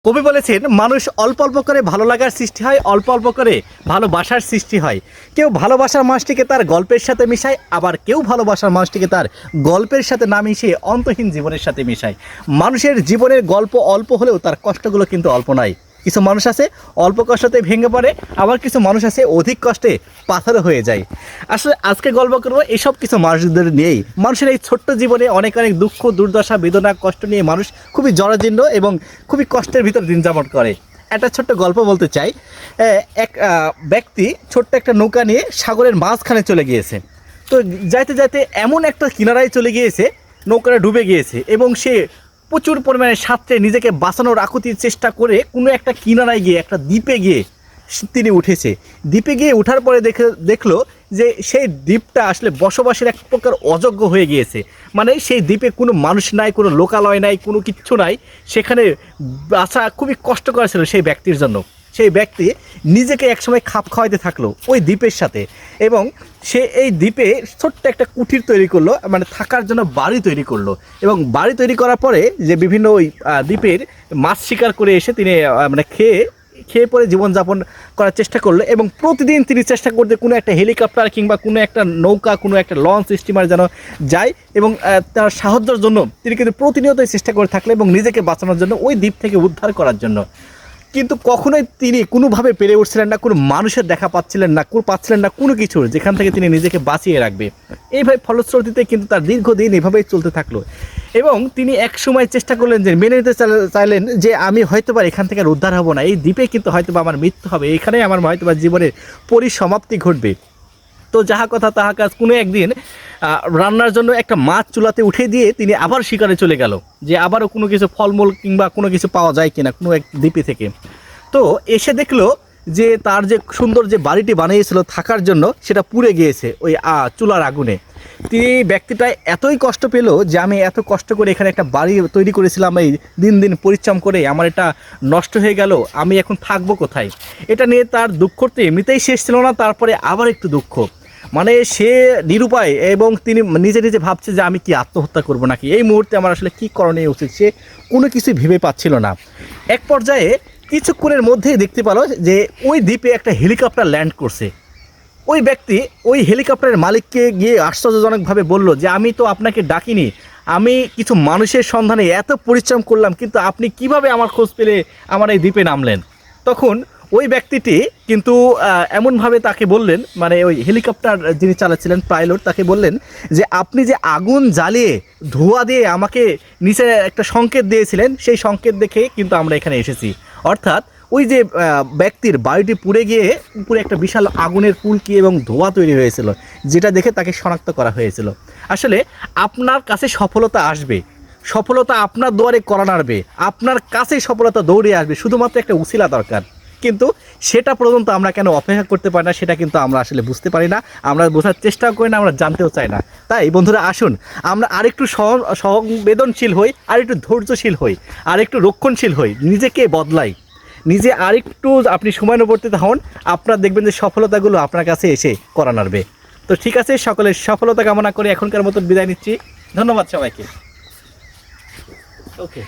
কবি বলেছেন, মানুষ অল্প অল্প করে ভালো লাগার সৃষ্টি হয়, অল্প অল্প করে ভালোবাসার সৃষ্টি হয়। কেউ ভালোবাসার মানুষটিকে তার গল্পের সাথে মিশায়, আবার কেউ ভালোবাসার মানুষটিকে তার গল্পের সাথে না মিশিয়ে অন্তহীন জীবনের সাথে মিশায়। মানুষের জীবনের গল্প অল্প হলেও তার কষ্টগুলো কিন্তু অল্প নয়। কিছু মানুষ আছে অল্প কষ্টতে ভেঙে পড়ে, আবার কিছু মানুষ আছে অধিক কষ্টে পাথর হয়ে যায়। আসলে আজকে গল্প করবো এসব কিছু মানুষদের নিয়েই। মানুষের এই ছোট্ট জীবনে অনেক অনেক দুঃখ, দুর্দশা, বেদনা, কষ্ট নিয়ে মানুষ খুবই জরাজীর্ণ এবং খুবই কষ্টের ভিতর দিন যাপন করে। একটা ছোট্ট গল্প বলতে চাই। এক ব্যক্তি ছোট্ট একটা নৌকা নিয়ে সাগরের মাঝখানে চলে গিয়েছে। তো যাইতে যাইতে এমন একটা কিনারায় চলে গিয়েছে, নৌকাটা ডুবে গিয়েছে এবং সে প্রচুর পরিমাণে সাঁতরে নিজেকে বাঁচানোর আকুতির চেষ্টা করে কোনো একটা কিনারায় গিয়ে, একটা দ্বীপে গিয়ে তিনি উঠেছে। দ্বীপে গিয়ে ওঠার পরে দেখলো যে সেই দ্বীপটা আসলে বসবাসের এক প্রকার অযোগ্য হয়ে গিয়েছে। মানে সেই দ্বীপে কোনো মানুষ নাই, কোনো লোকালয় নাই, কোনো কিচ্ছু নাই। সেখানে বাঁচা খুবই কষ্টকর ছিল সেই ব্যক্তির জন্য। সেই ব্যক্তি নিজেকে একসময় খাপ খাওয়াইতে থাকলো ওই দ্বীপের সাথে, এবং সে এই দ্বীপে ছোট্ট একটা কুঠির তৈরি করলো, মানে থাকার জন্য বাড়ি তৈরি করলো। এবং বাড়ি তৈরি করার পরে যে বিভিন্ন ওই দ্বীপের মাছ শিকার করে এসে তিনি মানে খেয়ে পরে জীবনযাপন করার চেষ্টা করলো। এবং প্রতিদিন তিনি চেষ্টা করতে কোনো একটা হেলিকপ্টার কিংবা কোনো একটা নৌকা, কোনো একটা লঞ্চ, স্টিমার যেন যায়, এবং তার সাহায্যের জন্য তিনি কিন্তু প্রতিনিয়তই চেষ্টা করে থাকলো এবং নিজেকে বাঁচানোর জন্য, ওই দ্বীপ থেকে উদ্ধার করার জন্য। কিন্তু কখনোই তিনি কোনোভাবে পেরে উঠছিলেন না, কোনো মানুষের দেখা পাচ্ছিলেন না কোনো কিছুর যেখান থেকে তিনি নিজেকে বাঁচিয়ে রাখবে। এইভাবে ফলশ্রুতিতে কিন্তু তার দীর্ঘদিন এভাবেই চলতে থাকলো। এবং তিনি এক সময় চেষ্টা করলেন যে, মেনে নিতে চাইলেন যে আমি হয়তোবা এখান থেকে আর উদ্ধার হব না, এই দ্বীপে কিন্তু হয়তোবা আমার মৃত্যু হবে, এখানেই আমার হয়তোবা জীবনের পরিসমাপ্তি ঘটবে। তো যাহা কথা তাহা কাজ, কোনো একদিন রান্নার জন্য একটা মাছ চুলাতে উঠে দিয়ে তিনি আবার শিকারে চলে গেল, যে আবারও কোনো কিছু ফলমূল কিংবা কোনো কিছু পাওয়া যায় কিনা কোনো এক দ্বীপে থেকে। তো এসে দেখলো যে তার যে সুন্দর যে বাড়িটি বানিয়েছিল থাকার জন্য, সেটা পুড়ে গিয়েছে ওই চুলার আগুনে। তিনি ব্যক্তিটা এতই কষ্ট পেল যে, আমি এত কষ্ট করে এখানে একটা বাড়ি তৈরি করেছিলাম, এই দিন দিন পরিশ্রম করে আমার এটা নষ্ট হয়ে গেল, আমি এখন থাকবো কোথায়। এটা নিয়ে তার দুঃখতে এমনিতেই শেষ ছিল না, তারপরে আবার একটু দুঃখ। মানে সে নিরুপায়, এবং তিনি নিজে নিজে ভাবছে যে আমি কি আত্মহত্যা করব নাকি, এই মুহূর্তে আমার আসলে কী করণীয় উচিত, সে কোনো কিছুই ভেবে পাচ্ছিল না। এক পর্যায়ে কিছুক্ষণের মধ্যেই দেখতে পেল যে ওই দ্বীপে একটা হেলিকপ্টার ল্যান্ড করছে। ওই ব্যক্তি ওই হেলিকপ্টারের মালিককে গিয়ে আশ্চর্যজনকভাবে বলল যে, আমি তো আপনাকে ডাকিনি, আমি কিছু মানুষের সন্ধানে এত পরিশ্রম করলাম, কিন্তু আপনি কিভাবে আমার খোঁজ পেলে আমার এই দ্বীপে নামলেন। তখন ওই ব্যক্তিটি কিন্তু এমনভাবে তাকে বললেন, মানে ওই হেলিকপ্টার যিনি চালাচ্ছিলেন পাইলট, তাকে বললেন যে, আপনি যে আগুন জ্বালিয়ে ধোঁয়া দিয়ে আমাকে নিচে একটা সংকেত দিয়েছিলেন, সেই সংকেত দেখে কিন্তু আমরা এখানে এসেছি। অর্থাৎ ওই যে ব্যক্তির বাড়িটি পুড়ে গিয়ে উপরে একটা বিশাল আগুনের ফুলকি এবং ধোঁয়া তৈরি হয়েছিল, যেটা দেখে তাকে শনাক্ত করা হয়েছিল। আসলে আপনার কাছে সফলতা আসবে, সফলতা আপনার দুয়ারে কড়া নাড়বে, আপনার কাছে সফলতা দৌড়ে আসবে, শুধুমাত্র একটা উছিলা দরকার। কিন্তু সেটা পর্যন্ত আমরা কেন অপেক্ষা করতে পারি না, সেটা কিন্তু আমরা আসলে বুঝতে পারি না, আমরা বোঝার চেষ্টাও করি না, আমরা জানতেও চাই না। তাই বন্ধুরা, আসুন আমরা আরেকটু সংবেদনশীল হই, আরেকটু ধৈর্যশীল হই, আরেকটু রক্ষণশীল হই, নিজেকে বদলাই, নিজে আরেকটু আপনি সময়ানুবর্তিত হন, আপনার দেখবেন যে সফলতাগুলো আপনার কাছে এসে কড়া নাড়বে। তো ঠিক আছে, সকলের সফলতা কামনা করে এখনকার মতো বিদায় নিচ্ছি। ধন্যবাদ সবাইকে। ওকে।